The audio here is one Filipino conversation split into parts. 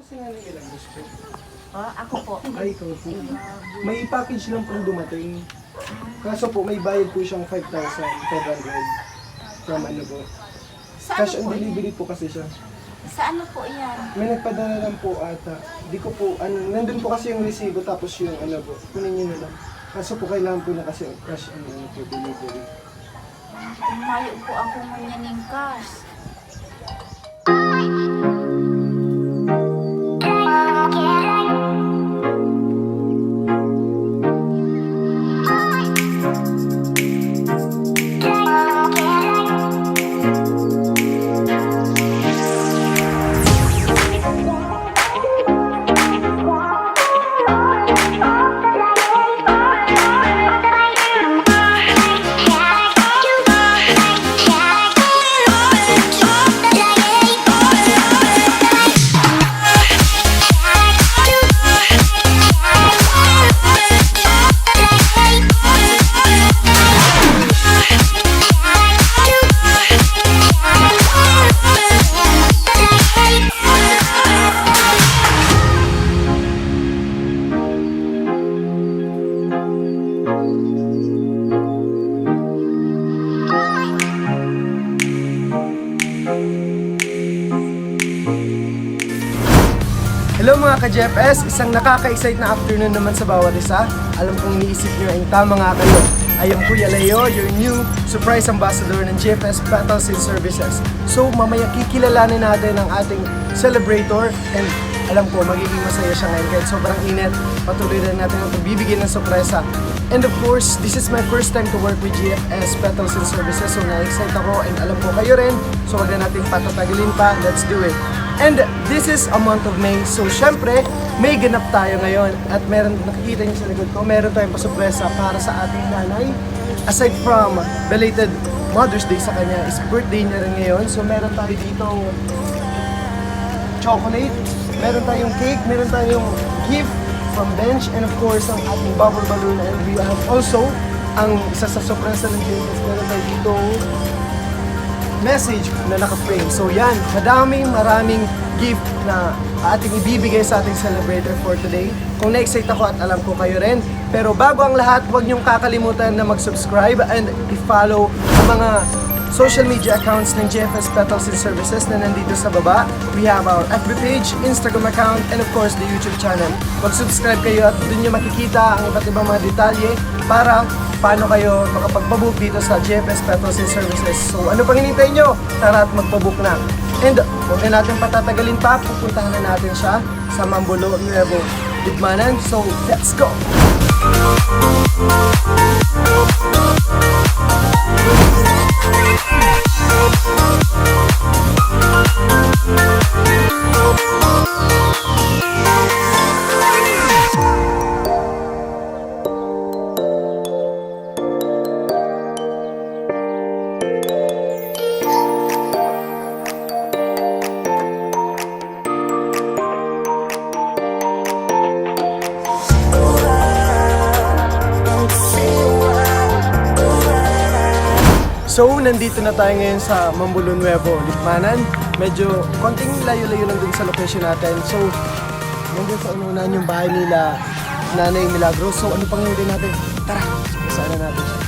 kasi nga nang ilang gusto. Ako po. Ay, ikaw po. May package lang pong dumating. Kaso po, may bayad po siyang 5,500 from ano po. Sa Cash ano on po? delivery po kasi siya. Sa ano po yan? May nagpadala lang po ata. Di ko po, nandun po kasi yung resibo tapos yung ano po, kunin nyo na lang. Kaso po kailangan po na kasi cash on po delivery. Umayo po ako ngayon ng cash. Hello mga ka-JFS! Isang nakaka-excite na afternoon naman sa bawat isa. Alam kong iniisip nyo ay tama nga kayo. I am Kuya Leo, your new surprise ambassador ng JFS Petals and Services. So mamaya kikilalanin natin ang ating celebrator and alam ko magiging masaya siya ngayon kahit sobrang init. Patuloy na natin ang pagbibigay ng sorpresa. And of course, this is my first time to work with JFS Petals and Services. So na-excite ako and alam ko kayo rin. So wag na natin patatagalin pa. Let's do it! And this is a month of May, so syempre, may ganap tayo ngayon. At meron, nakikita niyo sa likod ko, meron tayong pasurpresa para sa ating nanay. Aside from belated Mother's Day sa kanya, is birthday niya rin ngayon. So meron tayo dito chocolate, meron tayong cake, meron tayong gift from Bench, and of course, ang ating bubble balloon. And we have also, ang isa sa surpresa ng Jesus, meron tayo dito message na naka-frame. So yan, maraming gift na ating ibibigay sa ating celebrator for today. Kung na-excite ako at alam ko kayo rin. Pero bago ang lahat, huwag niyong kakalimutan na mag-subscribe and i-follow ang mga social media accounts ng JFS Petals and Services na nandito sa baba. We have our FB page, Instagram account, and of course the YouTube channel. Mag-subscribe kayo at doon niyo makikita ang iba't ibang mga detalye para paano kayo makapagpabook dito sa JFS Petals and Services. So ano pang hinintay nyo? Tara at magpabook na. And huwag na natin patatagalin pa, pupuntahan na natin siya sa Mambulo Nuevo, Libmanan. So let's go! So, nandito na tayo ngayon sa Mambulo Nuevo, Libmanan. Medyo konting layo-layo lang dun sa location natin. So, nandun sa ununan yung bahay nila Nanay Milagros. So, ano pang hindi natin? Tara, saan na natin siya.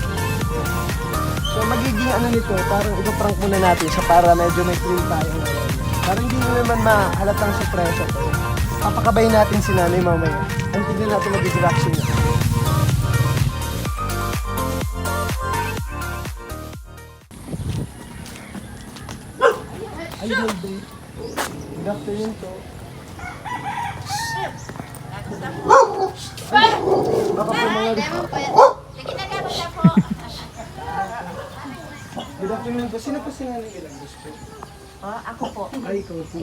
So, magiging ano nito, parang ipaprank muna natin siya para medyo may thrill tayo ngayon. Parang hindi mo naman mahalatang surpresa to. Papakabayin natin si Nanay mamaya. Ang tignan natin magiging reaction niya. Ay, baby. Good afternoon po. Baka po mga... Good afternoon po. Sino po si Nanay Milagros po? Ako po. Ay, ikaw po.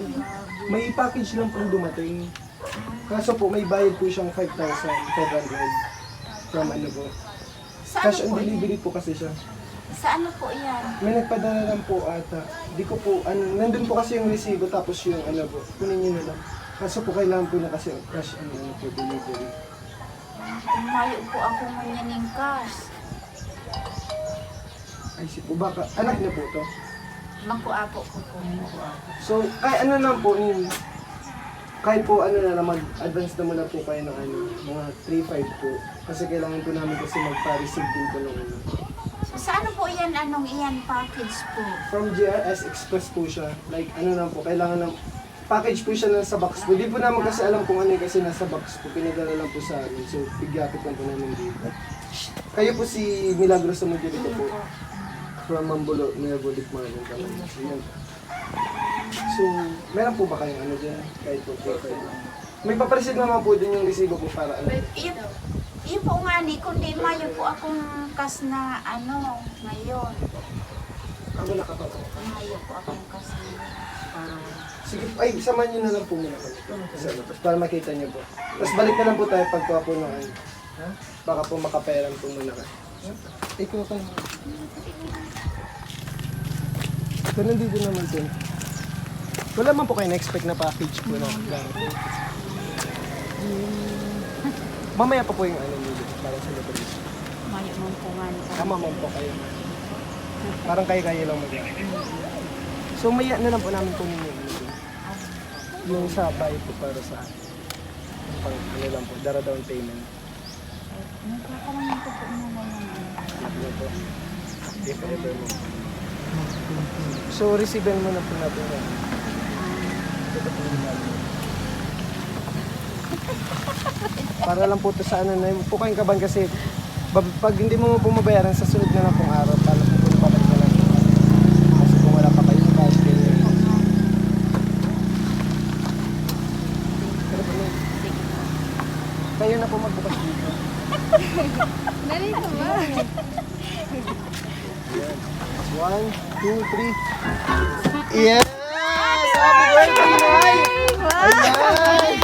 May package lang pong dumating. Kaso po, may bayad po siyang 5,500 from ano po. Sa Cash ano on po? delivery po kasi siya. Sa ano po yan? May nagpadala lang po ata. Di ko po, nandun po kasi yung resibo tapos yung ano po, kunin nyo na lang. Kaso po kailangan po na kasi cash on po delivery. Umayo po ako ngayon ng cash. Ay, si po, baka, anak niya po to. Makuapo ko po. So, ay ano lang po, yung kahit po ano na lang, mag-advance na muna po kayo ng ano, mga 3-5 po. Kasi kailangan po namin kasi magpa-receive din po ng ano. So, sa ano po yan, anong iyan package po? From GRS Express po siya. Like ano lang po, kailangan ng package po siya nasa box po. Di po naman kasi alam kung ano kasi nasa box po. Pinadala lang po sa amin. So, bigyapit lang po namin dito. Kayo po si Milagros sa dito po. From Mambulo, Nuevo Likmanan. So, yan. So, meron po ba kayong ano dyan? Kahit po po kayo. May papareceive naman po din yung resibo po para ano. Yun po nga ni, kundi mayo po akong kas na ano, ngayon. Ako nakapapa. Mayo po akong kas ngayon. Sige, ay, samahan nyo na lang po muna kami. Sa labas, para makita nyo po. Tapos balik na lang po tayo pagkuha po ng ano. Baka po makaperan po muna ka. Ikaw ka naman. So, nandito naman din. Wala man po kayo na-expect na package po na. Mamaya pa po yung ano nyo para sa celebration. Mayo man po nga ni. Tama man po kayo. Parang kayo-kayo lang mag So, maya na lang po namin kunin yung sa bayad po para sa yung pang ano lang po, dara down payment. Nagkakaroon ko po naman ng Ano po? If ever mo. So, receivean mo na po natin yan. Ito po yung natin. Para lang po ito sa ano na, po kayong kaban kasi pag hindi mo bumabayaran sa sunod na lang pong araw, para po po babalik na lang. Kasi kung wala pa kayong cash, ganyan. Pero po na, kayo na po magbukas dito. Narito ba? Yan. 1, 2, 3. Yes! Happy birthday, Nay! Ayan!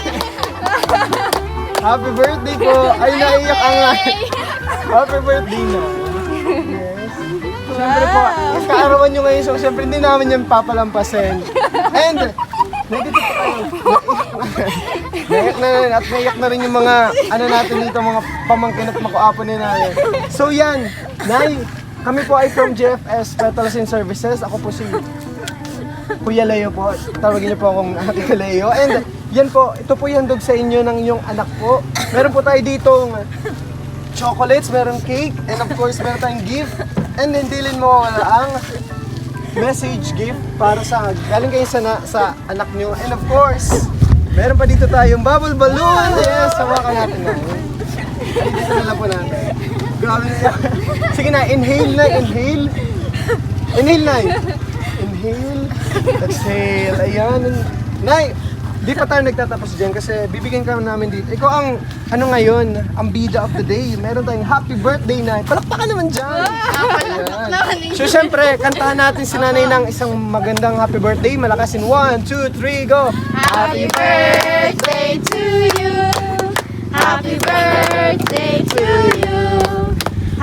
Happy birthday po! Ay, naiyak ang Nay! Happy birthday, Nay! Yes! Siyempre po, kaarawan nyo ngayon, so siyempre hindi namin yan papalampasin. And, nandito po kayo. Naiyak na rin at naiyak na rin yung mga ano natin dito, mga pamangkin at makuapo ni Nay. So yan, Nay, kami po ay from GFS Petals and Services. Ako po si Kuya Leo po. Tawagin niyo po akong Ate Leo. And yan po, ito po yung handog sa inyo ng inyong anak po. Meron po tayo ditong chocolates, meron cake, and of course meron tayong gift. And hindi din mo wala ang message gift para sa galing kayo sa anak nyo. And of course, meron pa dito tayong bubble balloon. Yes, hawakan natin na. Ay, dito na lang po natin. Grabe na yan. Sige na, inhale na, inhale. Inhale na. Inhale. Exhale. Ayan. Nay, di pa tayo nagtatapos dyan kasi bibigyan ka namin dito. Ikaw ang, ano ngayon, ang bida of the day. Meron tayong happy birthday, Nay. Palakpakan naman dyan. Ayan. So, syempre, kantahan natin si Nanay ng isang magandang happy birthday. Malakasin. 1, 2, 3, go! Happy birthday to you. Happy birthday to you.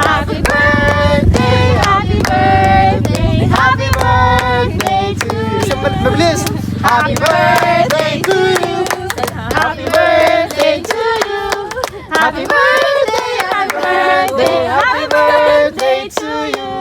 Happy birthday, happy birthday, happy birthday to you. Isang mabilis! Happy birthday to you. Happy birthday to you. Happy birthday, happy birthday, happy birthday to you.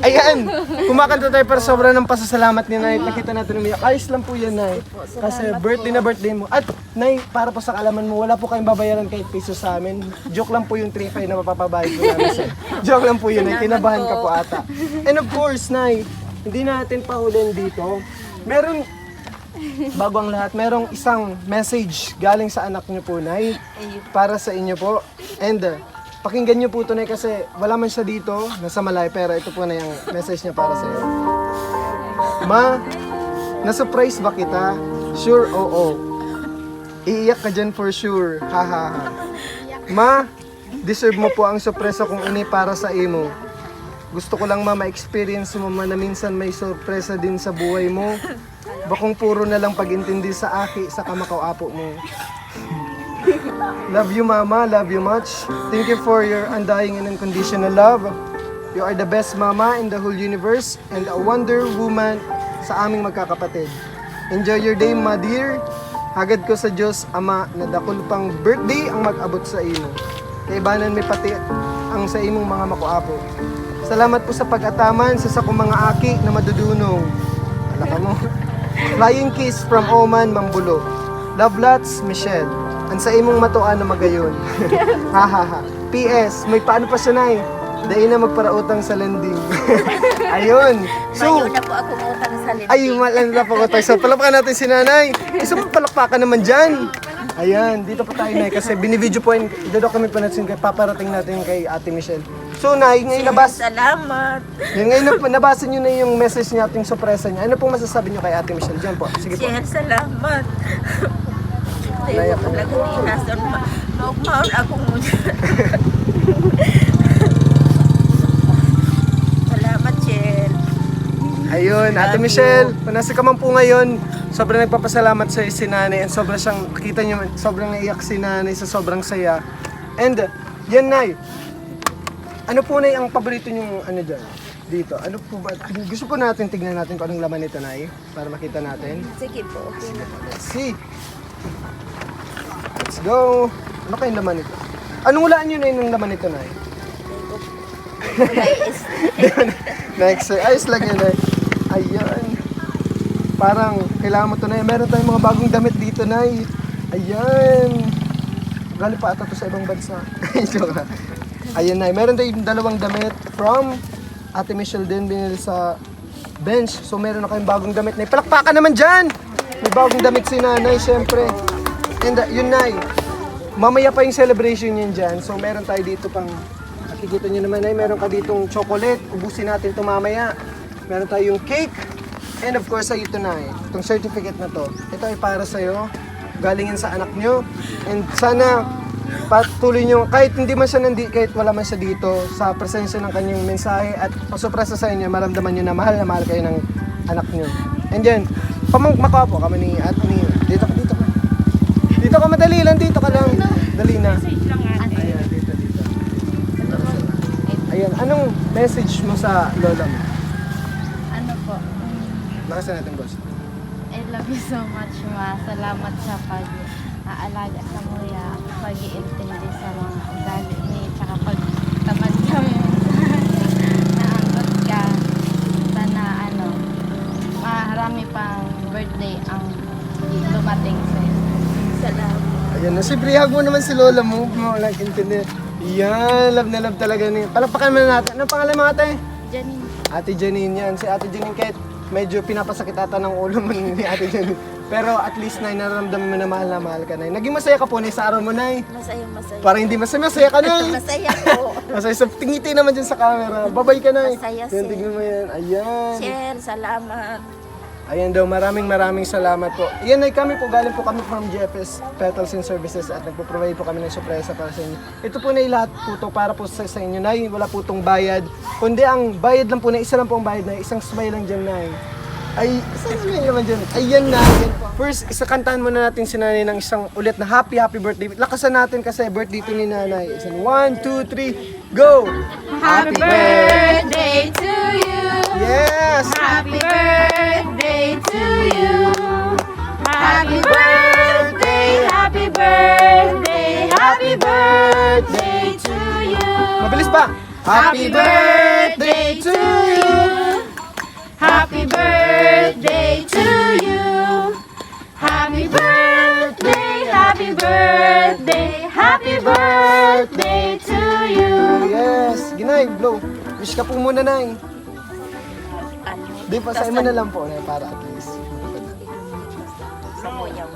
Ayan! Kumakanta tayo para sobra ng pasasalamat ni Nay. Nakita natin umiyak. Ayos lang po yan, Nay. Kasi birthday na birthday mo. At, Nay, para po sa kalaman mo, wala po kayong babayaran kahit piso sa amin. Joke lang po yung 3-5 na mapapabayad po namin sa'yo. Joke lang po yun, Nay. Kinabahan ka po ata. And of course, Nay, hindi natin pahulin dito. Meron, bago ang lahat, merong isang message galing sa anak niyo po, Nay. Para sa inyo po. And, pakinggan niyo po ito, Nay, kasi wala man siya dito, nasa Malay, pero ito po na yung message niya para sa iyo. Ma, na-surprise ba kita? Sure, oo. Iiyak ka dyan for sure. Ha ha ha. Ma, deserve mo po ang sorpresa kung ini para sa imo. Gusto ko lang, ma, ma-experience mo man na minsan may sorpresa din sa buhay mo. Bakong puro na lang pag-intindi sa aki sa kamakaw-apo mo. Love you, Mama. Love you much. Thank you for your undying and unconditional love. You are the best mama in the whole universe and a wonder woman sa aming magkakapatid. Enjoy your day, ma dear. Hagad ko sa Diyos, Ama, na dakol pang birthday ang mag-abot sa imo. Kaibanan mi pati ang sa imong mga makuapo. Salamat po sa pag-ataman sa sakong mga aki na madudunong. Alaka mo. Flying kiss from Oman, Mambulo. Love lots, Michelle. Ang sa imong matuan na magayon. Hahaha. PS, may paano pa siya, Nay? Dahil na magparautang sa landing. Ayun. So, Mayo na po ako utang sa lindi. ay, malan na po ko tayo. So, palakpakan natin si Nanay. Gusto mo palakpakan naman dyan. Ayan, dito pa tayo, Nay. Kasi binivideo po yun. Dodocument pa natin kay paparating natin kay Ate Michelle. So, Nay, ngayon Salamat. ngayon nabasa nyo na yung message niya ating sorpresa niya. Ano pong masasabi nyo kay Ate Michelle? Diyan po. Sige po. Sir, salamat. Naiyak Tayo ako. talaga inason. Maugmaon akong Salamat, Sir. Ayun, Ate Michelle, nasa ka man po ngayon, sobrang nagpapasalamat sa si Nanay and sobrang siyang, kita nyo, sobrang naiyak si Nanay sa sobrang saya. And, yan, Nay. Ano po, Nay, ang paborito nyong ano dyan? Dito. Ano po ba? Gusto po natin tignan natin kung anong laman nito, Nay, para makita natin. Sige po, okay na. Let's see. Let's go. Ano kayong laman nito? Anong hulaan nyo, Nay, ng laman nito, Nay? Next, ayos lang yun, Nay. Ayan. Parang, kailangan mo ito, Nay. Meron tayong mga bagong damit dito, Nay. Ayan. Galing pa ata to sa ibang bansa. Joke lang. Ayan, Nay. Meron tayong dalawang damit from Ate Michelle din, binili sa bench. So, meron na kayong bagong damit, Nay. Palakpakan naman dyan! May bagong damit si Nanay, syempre. And yun, Nay. Mamaya pa yung celebration yun dyan. So, meron tayo dito pang, nakikita nyo naman, Nay, meron ka ditong chocolate. Ubusin natin ito mamaya. Meron tayong cake. And of course, ay ito, Nay. Itong certificate na to. Ito ay para sa'yo. Galing yan sa anak nyo. And sana, patuloy nyo, kahit hindi man siya kahit wala man siya dito, sa presensya ng kanyang mensahe at pasupresa sa inyo, maramdaman nyo na mahal kayo ng anak nyo. And yan, makuha po kami ni at ni, dito ka. Dito ka, madali lang, dito ka lang. Dali na. Ayan, dito. Ayan, anong message mo sa lola mo? Ano po? Lakasan natin, boss. I love you so much, Ma. Salamat sa pag-aalaga sa muya, pag-iintindi sa mga ugali ni, tsaka pagtamad kami naangot ka. Sana, marami pang birthday ang dumating sa'yo. Salamat. Ayan, nasibrihag mo naman si lola mo. Like, intindi. Yan, love na love talaga niya. Palakpakan mo na natin. Anong pangalan mo, ate? Janine, Ate Janine yan. Si Ate Janine kahit medyo pinapasakit ata ng ulo mo ni Ate Janine. Pero at least, Nay, nararamdaman mo na mahal ka, Nay. Naging masaya ka po, Nay, sa araw mo, Nay. Masaya. Para hindi masaya ka, Nay. Masaya po. Masaya. So, tingiti naman dyan sa camera. Babay ka, Nay. Masaya, Yan, sir. tignan mo yan. Ayan. Sir, salamat. Ayan daw, maraming salamat po. Yan, Nay, kami po kami from GFS Petals and Services at nagpo-provide po kami ng sorpresa para sa inyo. Ito po, Nay, lahat po to para po sa inyo, Nay. Wala po tong bayad. Kundi ang bayad lang po, Nay, isa lang po ang bayad, Nay. Isang smile lang dyan, Nay. Ay, isang smile naman dyan. Ayan na. First, kantahan muna natin si Nanay ng isang ulit na happy birthday. Lakasan natin kasi birthday to ni Nanay. 1, 2, 3, go! Happy birthday to you! Yes! Happy birthday to you! Happy birthday! Happy birthday! Happy birthday to you! Mabilis pa! Happy birthday to you! Happy birthday to you! Happy birthday! Happy birthday! Happy birthday to you! Yes! Ginay, blow. Wish ka po muna, Nay. Di pa, sa mo na lang po, Nay, para at least. Sa muyang.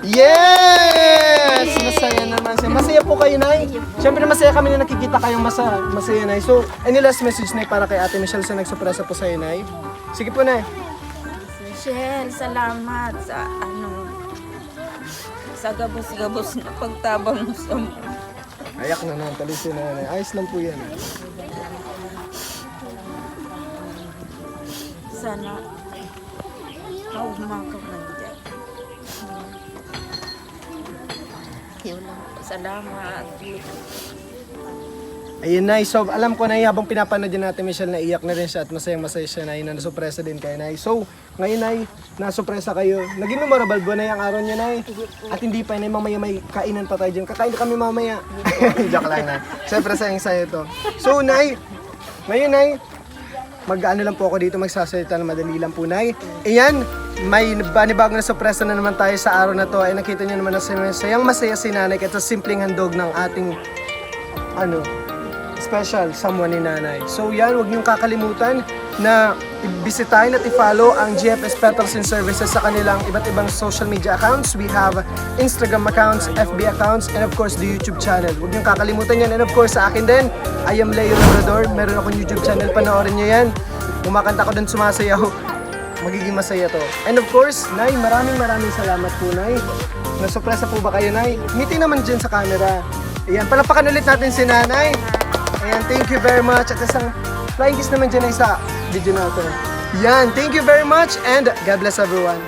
Yes! Masaya naman siya. Masaya po kayo, Nay. Siyempre masaya kami na nakikita kayong masaya, Nay. So, any last message, Nay, para kay Ate Michelle sa nagsupresa po sa'yo, Nay? Sige po, Nay. Sir, salamat sa gabos-gabos na pagtabang mo sa Ayak na naman, talis si Nanay. Ayos lang po yan. sana maugma ka man dyan. Yun lang. Salamat. Ayun, Nay. So, alam ko, Nay, habang pinapanood din natin, Michelle, naiyak na rin siya at masayang-masaya siya, Nay, na nasupresa din kayo, Nay. So, ngayon, Nay, nasupresa kayo. Naging memorable ba, Nay, ang araw niya, Nay? At hindi pa, Nay, mamaya may kainan pa tayo dyan. Kakain kami mamaya. Joke lang, Nay. Siyempre, sayang-sayo to. So, Nay, ngayon, Nay, mag-ano lang po ako dito, magsasalita na madali lang po, Nay. Ayan, may panibagong na sorpresa na naman tayo sa araw na to. Ay nakita nyo naman na sayang masaya si nanay kahit sa simpleng handog ng ating special someone ni nanay. So yan, huwag niyong kakalimutan na ibisitahin at i-follow ang GFS Petals and Services sa kanilang iba't ibang social media accounts. We have Instagram accounts, FB accounts, and of course the YouTube channel. Huwag niyong kakalimutan yan. And of course sa akin din, I am Leo Labrador. Meron akong YouTube channel, panoorin niyo yan. Kumakanta ko din, sumasayaw. Magiging masaya to. And of course, Nay, maraming salamat po, Nay. Nasurpresa po ba kayo, Nay? Ngiti naman dyan sa camera. Ayan, palapakan ulit natin si Nanay. Ayan, thank you very much. At isang flying kiss naman dyan sa video natin. Yan, thank you very much and God bless everyone.